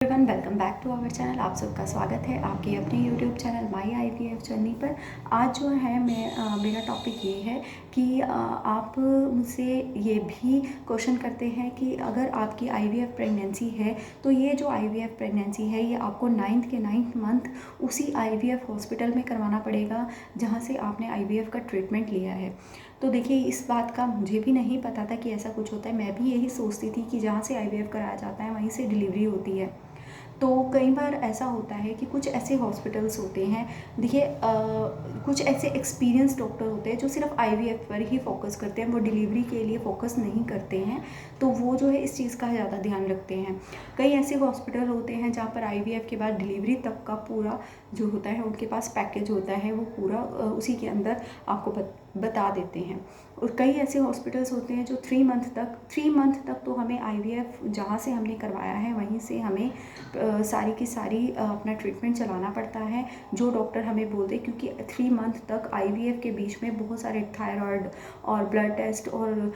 Everyone, welcome back to our channel. आप सबका स्वागत है आपके अपने YouTube channel my IVF journey पर। आज जो है मेरा टॉपिक ये है कि आप मुझसे ये भी क्वेश्चन करते हैं कि अगर आपकी आईवीएफ प्रेगनेंसी है तो ये जो आईवीएफ प्रेगनेंसी है ये आपको 9th मंथ उसी आईवीएफ हॉस्पिटल में करवाना पड़ेगा जहाँ से आपने आईवीएफ का ट्रीटमेंट लिया है। तो देखिए, इस बात का मुझे भी नहीं पता था कि ऐसा कुछ होता है। मैं भी यही सोचती थी कि जहाँ से आईवीएफ कराया जाता है वहीं से डिलीवरी होती है। तो कई बार ऐसा होता है कि कुछ ऐसे हॉस्पिटल्स होते हैं, देखिए कुछ ऐसे एक्सपीरियंस डॉक्टर होते हैं जो सिर्फ आईवीएफ पर ही फोकस करते हैं, वो डिलीवरी के लिए फोकस नहीं करते हैं। तो वो जो है इस चीज़ का ज़्यादा ध्यान रखते हैं। कई ऐसे हॉस्पिटल होते हैं जहाँ पर आईवीएफ के बाद डिलीवरी तक का पूरा जो होता है उनके पास पैकेज होता है, वो पूरा उसी के अंदर आपको बता देते हैं। और कई ऐसे हॉस्पिटल्स होते हैं जो 3 मंथ तक तो हमें आईवीएफ जहाँ से हमने करवाया है वहीं से हमें सारी की सारी अपना ट्रीटमेंट चलाना पड़ता है जो डॉक्टर हमें बोलते हैं, क्योंकि 3 मंथ तक आईवीएफ के बीच में बहुत सारे थायराइड और ब्लड टेस्ट और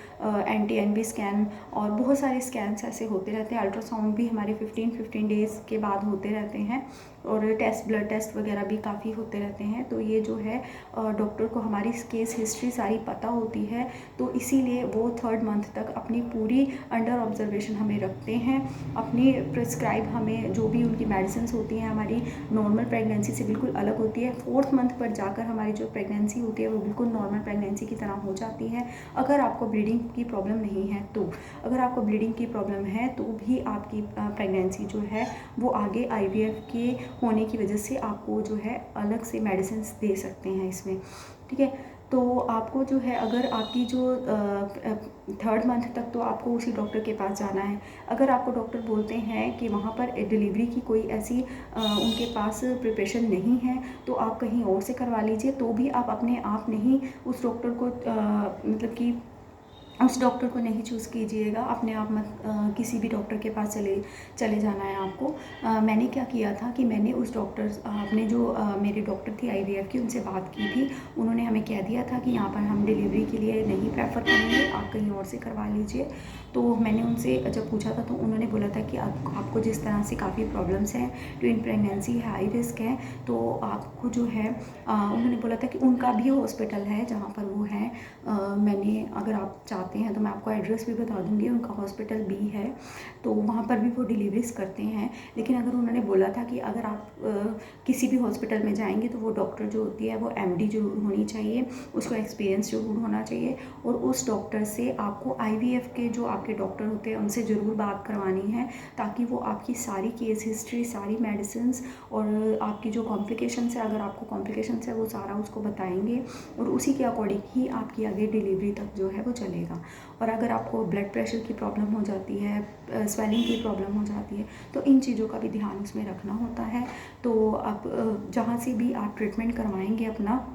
एनटी स्कैन और बहुत सारे स्कैन्स ऐसे होते रहते हैं। अल्ट्रासाउंड भी हमारे 15 डेज़ के बाद होते रहते हैं और ब्लड टेस्ट वगैरह भी काफ़ी होते रहते हैं। तो ये जो है डॉक्टर को हमारी केस हिस्ट्री सारी पता होती है, तो इसीलिए वो 3rd मंथ तक अपनी पूरी अंडर ऑब्जर्वेशन हमें रखते हैं। अपनी प्रिस्क्राइब हमें जो भी उनकी मेडिसिन होती हैं हमारी नॉर्मल प्रेगनेंसी से बिल्कुल अलग होती है। 4th मंथ पर जाकर हमारी जो प्रेगनेंसी होती है वो बिल्कुल नॉर्मल प्रेगनेंसी की तरह हो जाती है। अगर आपको ब्लीडिंग की प्रॉब्लम नहीं है तो, अगर आपको ब्लीडिंग की प्रॉब्लम है तो भी आपकी प्रेगनेंसी जो है वो आगे आईवीएफ के होने की वजह से आपको जो है अलग से मेडिसिन दे सकते हैं इसमें, ठीक है। तो आपको जो है अगर आपकी जो 3rd मंथ तक तो आपको उसी डॉक्टर के पास जाना है। अगर आपको डॉक्टर बोलते हैं कि वहाँ पर डिलीवरी की कोई ऐसी उनके पास प्रिपरेशन नहीं है तो आप कहीं और से करवा लीजिए, तो भी आप अपने आप नहीं उस डॉक्टर को मतलब कि उस डॉक्टर को नहीं चूज़ कीजिएगा। अपने आप मत किसी भी डॉक्टर के पास चले जाना है आपको। मैंने क्या किया था कि मैंने उस डॉक्टर अपने जो मेरे डॉक्टर थी आईवीएफ की उनसे बात की थी। उन्होंने हमें कह दिया था कि यहाँ पर हम डिलीवरी के लिए नहीं प्रेफर करेंगे, आप कहीं और से करवा लीजिए। तो मैंने उनसे जब पूछा था तो उन्होंने बोला था कि आपको जिस तरह से काफ़ी प्रॉब्लम्स हैं, ट्विन प्रेगनेंसी है, हाई रिस्क है, तो आपको जो है उन्होंने बोला था कि उनका भी हॉस्पिटल है जहाँ पर वो है। मैंने अगर आप चाहते हैं तो मैं आपको एड्रेस भी बता दूंगी, उनका हॉस्पिटल भी है, तो वहाँ पर भी वो डिलीवरीज करते हैं। लेकिन अगर उन्होंने बोला था कि अगर आप किसी भी हॉस्पिटल में जाएंगे तो वो डॉक्टर जो होती है वो एमडी जरूर होनी चाहिए, उसको एक्सपीरियंस जरूर होना चाहिए, और उस डॉक्टर से आपको आईवीएफ के जो आपके डॉक्टर होते हैं उनसे ज़रूर बात करवानी है, ताकि वो आपकी सारी केस हिस्ट्री, सारी मेडिसिन और आपकी जो कॉम्प्लिकेशंस है, अगर आपको कॉम्प्लिकेशंस है वो सारा उसको बताएंगे और उसी के अकॉर्डिंग ही आपकी आगे डिलीवरी तक जो है वो चलेगा। और अगर आपको ब्लड प्रेशर की प्रॉब्लम हो जाती है, स्वेलिंग की प्रॉब्लम हो जाती है, तो इन चीज़ों का भी ध्यान उसमें रखना होता है। तो आप जहाँ से भी आप ट्रीटमेंट करवाएंगे अपना,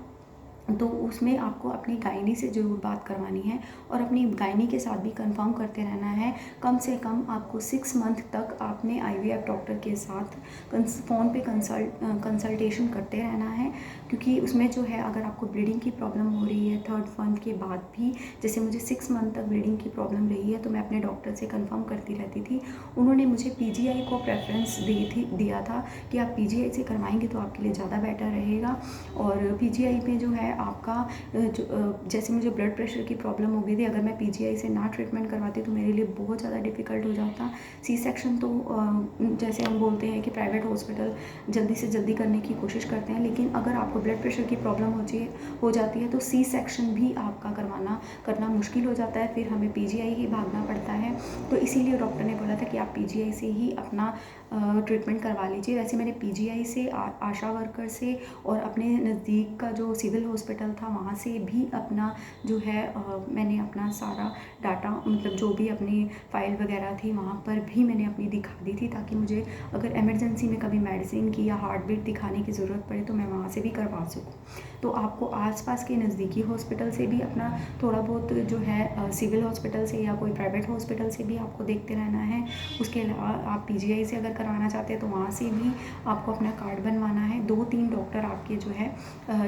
तो उसमें आपको अपनी गायनी से ज़रूर बात करवानी है और अपनी गायनी के साथ भी कंफर्म करते रहना है। कम से कम आपको 6 मंथ तक आपने आईवीएफ डॉक्टर के साथ फ़ोन पे कंसल्टेशन करते रहना है, क्योंकि उसमें जो है अगर आपको ब्लीडिंग की प्रॉब्लम हो रही है 3rd मंथ के बाद भी, जैसे मुझे 6 मंथ तक ब्लीडिंग की प्रॉब्लम रही है, तो मैं अपने डॉक्टर से कंफर्म करती रहती थी। उन्होंने मुझे पीजीआई को प्रेफरेंस दिया था कि आप पीजीआई से करवाएंगे तो आपके लिए ज़्यादा बेटर रहेगा। और पीजीआई में जो है आपका जैसे मुझे ब्लड प्रेशर की प्रॉब्लम हो गई थी, अगर मैं पीजीआई से ना ट्रीटमेंट करवाती तो मेरे लिए बहुत ज़्यादा डिफ़िकल्ट हो जाता। सी सेक्शन तो जैसे हम बोलते हैं कि प्राइवेट हॉस्पिटल जल्दी से जल्दी करने की कोशिश करते हैं, लेकिन अगर आपको ब्लड प्रेशर की प्रॉब्लम हो जाती है तो सी सेक्शन भी आपका करना मुश्किल हो जाता है, फिर हमें पीजीआई ही भागना पड़ता है। तो इसीलिए डॉक्टर ने बोला था कि आप पीजीआई से ही अपना ट्रीटमेंट करवा लीजिए। वैसे मैंने पीजीआई से, आशा वर्कर से और अपने नज़दीक का जो सिविल हॉस्पिटल था वहाँ से भी अपना जो है मैंने अपना सारा डाटा, मतलब जो भी अपनी फ़ाइल वगैरह थी वहाँ पर भी मैंने अपनी दिखा दी थी, ताकि मुझे अगर इमरजेंसी में कभी मेडिसिन की या हार्ट बीट दिखाने की ज़रूरत पड़े तो मैं वहाँ से भी करवा सकूँ। तो आपको आसपास के नज़दीकी हॉस्पिटल से भी अपना थोड़ा बहुत जो है सिविल हॉस्पिटल से या कोई प्राइवेट हॉस्पिटल से भी आपको देखते रहना है। उसके अलावा आप पीजीआई से अगर करवाना चाहते हैं तो वहाँ से भी आपको अपना कार्ड बनवाना है। 2-3 डॉक्टर आपके जो है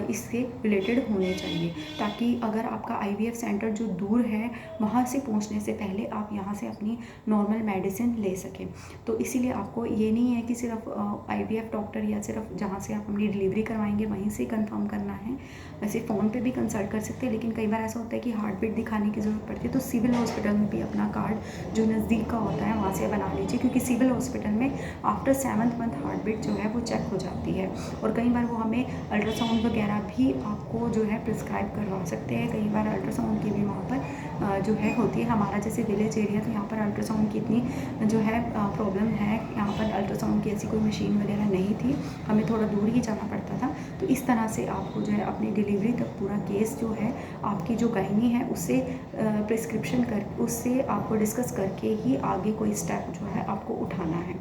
इससे रिलेटेड सिचुएटेड होने चाहिए, ताकि अगर आपका आईवीएफ सेंटर जो दूर है वहाँ से पहुँचने से पहले आप यहाँ से अपनी नॉर्मल मेडिसिन ले सकें। तो इसीलिए आपको ये नहीं है कि सिर्फ आईवीएफ डॉक्टर या सिर्फ जहाँ से आप अपनी डिलीवरी करवाएंगे वहीं से कंफर्म करना है। वैसे फ़ोन पे भी कंसल्ट कर सकते हैं, लेकिन कई बार ऐसा होता है कि हार्ट बीट दिखाने की ज़रूरत पड़ती है, तो सिविल हॉस्पिटल में भी अपना कार्ड जो नज़दीक का होता है वहाँ से बना लीजिए, क्योंकि सिविल हॉस्पिटल में after 7th month heart beat जो है वो चेक हो जाती है। और कई बार वो हमें अल्ट्रासाउंड वगैरह भी आपको जो है प्रिस्क्राइब करवा सकते हैं। कई बार अल्ट्रासाउंड की भी वहाँ पर जो है होती है। हमारा जैसे विलेज एरिया, तो यहाँ पर अल्ट्रासाउंड की इतनी जो है प्रॉब्लम है, यहाँ पर अल्ट्रासाउंड की ऐसी कोई मशीन वगैरह नहीं थी, हमें थोड़ा दूर ही जाना पड़ता था। तो इस तरह से आपको जो है अपनी डिलीवरी तक पूरा केस जो है आपकी जो गायनी है उससे प्रिस्क्रिप्शन कर उससे आपको डिस्कस करके ही आगे कोई स्टेप जो है आपको उठाना है,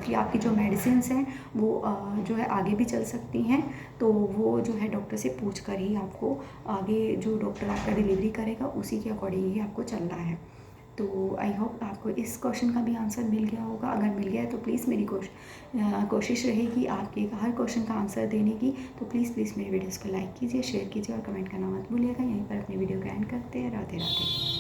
कि आपकी जो मेडिसिन हैं वो जो है आगे भी चल सकती हैं। तो वो जो है डॉक्टर से पूछ कर ही आपको आगे जो डॉक्टर आपका डिलीवरी करेगा उसी के अकॉर्डिंग ही आपको चलना है। तो आई होप आपको इस क्वेश्चन का भी आंसर मिल गया होगा। अगर मिल गया है तो प्लीज़ मेरी कोशिश रहेगी आपके हर क्वेश्चन का आंसर देने की। तो प्लीज़ मेरे वीडियोज़ को लाइक कीजिए, शेयर कीजिए और कमेंट करना मत भूलिएगा। यहीं पर अपनी वीडियो को एंड करते हैं। राधे राधे।